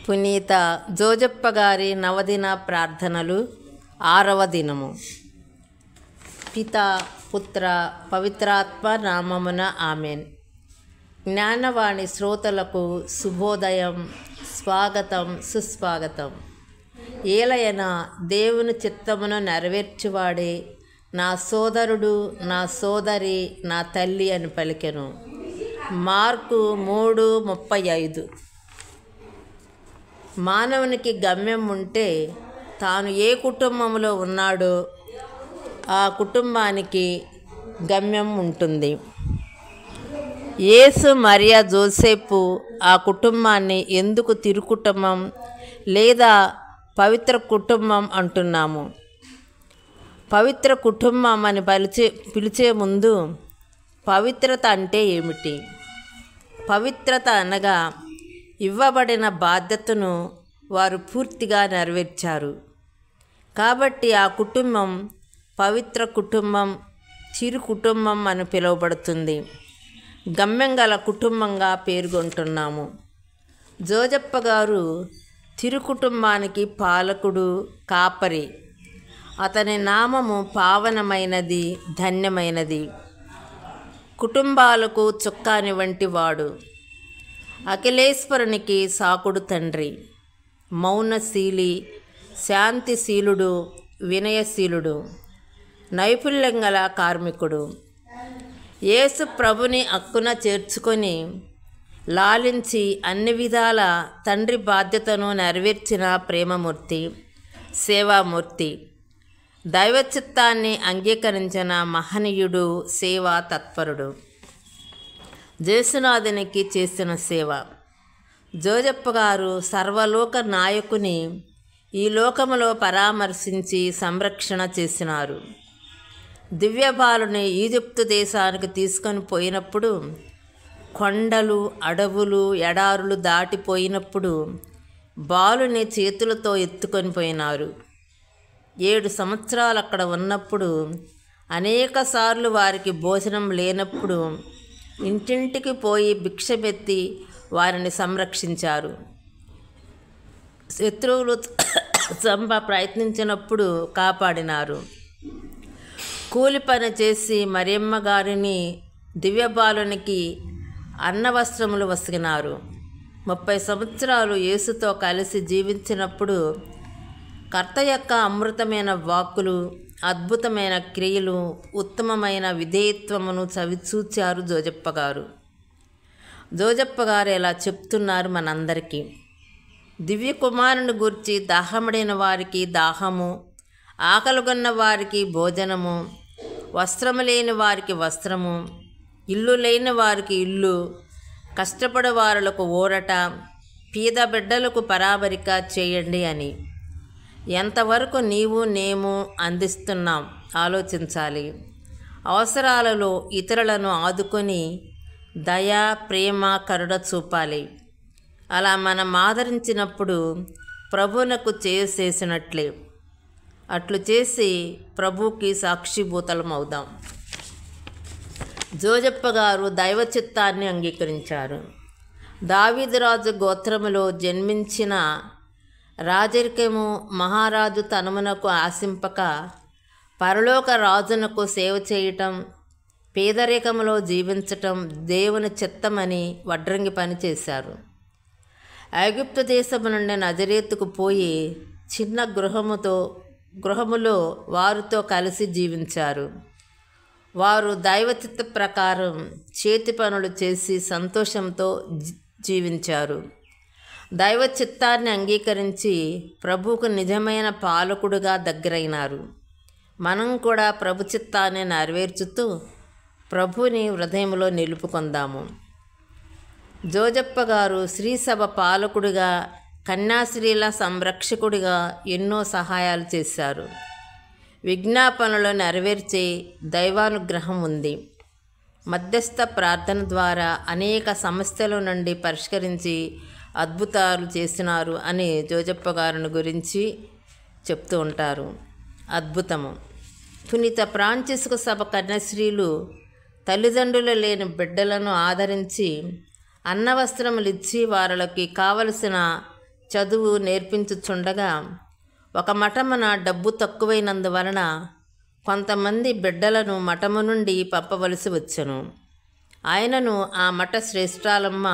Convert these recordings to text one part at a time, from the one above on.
పునీత జోజప్ప గారి నవదిన ప్రార్థనలు 6వ దినము. పిత పుత్ర పవిత్రాత్మ నామమున ఆమెన్. జ్ఞానవాణి శ్రోతలకు శుభోదయం, స్వాగతం, సుస్వాగతం. ఏలయన దేవుని చిత్తమును నెరవేర్చువాడే నా సోదరుడు, నా సోదరి, నా తల్లి అని పలికెను. మార్కు 3:35. మానవునికి గమ్యం ఉంటే తాను ఏ కుటుంబంలో ఉన్నాడో ఆ కుటుంబానికి గమ్యం ఉంటుంది. యేసు, మరియా, జోసేపు ఆ కుటుంబాన్ని ఎందుకు తిరుకుటుంబం లేదా పవిత్ర కుటుంబం అంటున్నాము? పవిత్ర కుటుంబం అని పిలిచే ముందు పవిత్రత అంటే ఏమిటి? పవిత్రత అనగా ఇవ్వబడిన బాధ్యతను వారు పూర్తిగా నెరవేర్చారు. కాబట్టి ఆ కుటుంబం పవిత్ర కుటుంబం, చిరు కుటుంబం అని పిలువబడుతుంది. గమ్యం గల కుటుంబంగా పేర్కొంటున్నాము. జోజప్ప గారు చిరు కుటుంబానికి పాలకుడు, కాపరి. అతని నామము పావనమైనది, ధన్యమైనది. కుటుంబాలకు చుక్కాని వంటి వాడు. అఖిలేశ్వరునికి సాకుడు తండ్రి. మౌనశీలి, శాంతిశీలుడు, వినయశీలుడు, నైపుణ్యం గల కార్మికుడు. యేసు ప్రభుని అక్కున చేర్చుకొని లాలించి అన్ని విధాల తండ్రి బాధ్యతను నెరవేర్చిన ప్రేమమూర్తి, సేవామూర్తి. దైవచిత్తాన్ని అంగీకరించిన మహనీయుడు, సేవా తత్పరుడు. జేసునాథునికి చేసిన సేవ. జోజప్ప గారు సర్వలోక నాయకుని ఈ లోకములో పరామర్శించి సంరక్షణ చేసినారు. దివ్యబాలుని ఈజిప్టు దేశానికి తీసుకొని పోయినప్పుడు, కొండలు, అడవులు, ఎడారులు దాటిపోయినప్పుడు బాలుని చేతులతో ఎత్తుకొని పోయినారు. 7 సంవత్సరాలు అక్కడ ఉన్నప్పుడు, అనేకసార్లు వారికి భోజనం లేనప్పుడు ఇంటింటికి పోయి భిక్షమెత్తి వారిని సంరక్షించారు. శత్రువులు ప్రయత్నించినప్పుడు కాపాడినారు. కూలి పని చేసి మరియమ్మ గారిని, దివ్యబాలునికి అన్నవస్త్రములు వసిగినారు. 30 సంవత్సరాలు యేసుతో కలిసి జీవించినప్పుడు కర్త యొక్క అమృతమైన వాక్కులు, అద్భుతమైన క్రియలు, ఉత్తమమైన విధేయత్వమును చవిచూచారు జోజప్ప గారు. జోజప్ప గారు ఇలా చెప్తున్నారు మనందరికీ. దివ్య కుమారుని గురించి దాహమడిన వారికి దాహము, ఆకలిగొన్న వారికి భోజనము, వస్త్రము లేని వారికి వస్త్రము, ఇల్లు లేని వారికి ఇల్లు, కష్టపడే వారులకు ఊరట, పీద బిడ్డలకు పరామరిక చేయండి అని. ఎంతవరకు నీవు నేము అందిస్తున్నాం ఆలోచించాలి. అవసరాలలో ఇతరులను ఆదుకొని దయ, ప్రేమ, కరుణ చూపాలి. అలా మనం ఆదరించినప్పుడు ప్రభువునకు చేసినట్లే. అట్లు చేసి ప్రభువుకి సాక్షిభూతలం అవుదాం. జోజప్ప గారు దైవ చిత్తాన్ని అంగీకరించారు. దావీదురాజు గోత్రములో జన్మించిన రాజరికము మహారాజు తనమునకు ఆశింపక పరలోక రాజునకు సేవ చేయటం, పేదరికములో జీవించటం దేవుని చిత్తమని వడ్రంగి పని చేశారు. ఐగుప్తు దేశము నుండి నజరేతుకు పోయి చిన్న గృహములో వారితో కలిసి జీవించారు. వారు దైవచిత్త ప్రకారం చేతి పనులు చేసి సంతోషంతో జీవించారు. దైవ చిత్తాన్ని అంగీకరించి ప్రభువుకు నిజమైన పాలకుడుగా దగ్గరైనారు. మనం కూడా ప్రభు చిత్తాన్ని నెరవేర్చుతూ ప్రభుని హృదయంలో నిలుపుకుందాము. జోజప్ప గారు శ్రీసభ పాలకుడిగా, కన్యాశ్రీల సంరక్షకుడిగా ఎన్నో సహాయాలు చేశారు. విజ్ఞాపనలు నెరవేర్చే దైవానుగ్రహం ఉంది. మధ్యస్థ ప్రార్థన ద్వారా అనేక సమస్యల నుండి పరిష్కరించి అద్భుతాలు చేసినారు అని జోజప్ప గారిని గురించి చెప్తూ ఉంటారు. అద్భుతము. పునీత ఫ్రాన్సిస్కు సభ కన్యాశ్రీలు తల్లిదండ్రులు లేని బిడ్డలను ఆదరించి అన్నవస్త్రములు ఇచ్చి వారికి కావలసిన చదువు నేర్పించుచుండగా ఒక మఠమున డబ్బు తక్కువైనందువలన కొంతమంది బిడ్డలను మఠము నుండి పంపవలసి వచ్చెను. ఆయనను ఆ మఠ శ్రేష్ఠాలమ్మ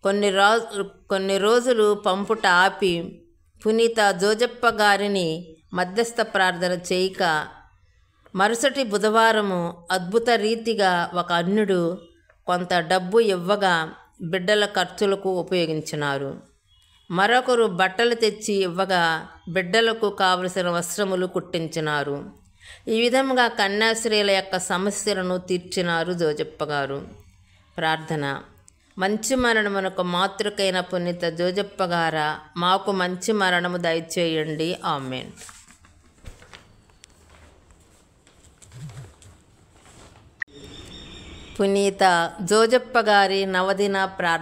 కొన్ని రోజులు పంపుట ఆపి పునీత జోజప్ప గారిని మధ్యస్థ ప్రార్థన చేయక మరుసటి బుధవారము అద్భుత రీతిగా ఒక అన్యుడు కొంత డబ్బు ఇవ్వగా బిడ్డల ఖర్చులకు ఉపయోగించినారు. మరొకరు బట్టలు తెచ్చి ఇవ్వగా బిడ్డలకు కావలసిన వస్త్రములు కుట్టించినారు. ఈ విధముగా కన్యాశ్రీల యొక్క సమస్యలను తీర్చినారు జోజప్ప గారు. ప్రార్థన. మంచి మరణమునకు మాతృకైన పునీత జోజప్ప గారా, మాకు మంచి మరణము దయచేయండి. ఆమేన్. పునీత జోజప్ప గారి నవదిన ప్రార్థన.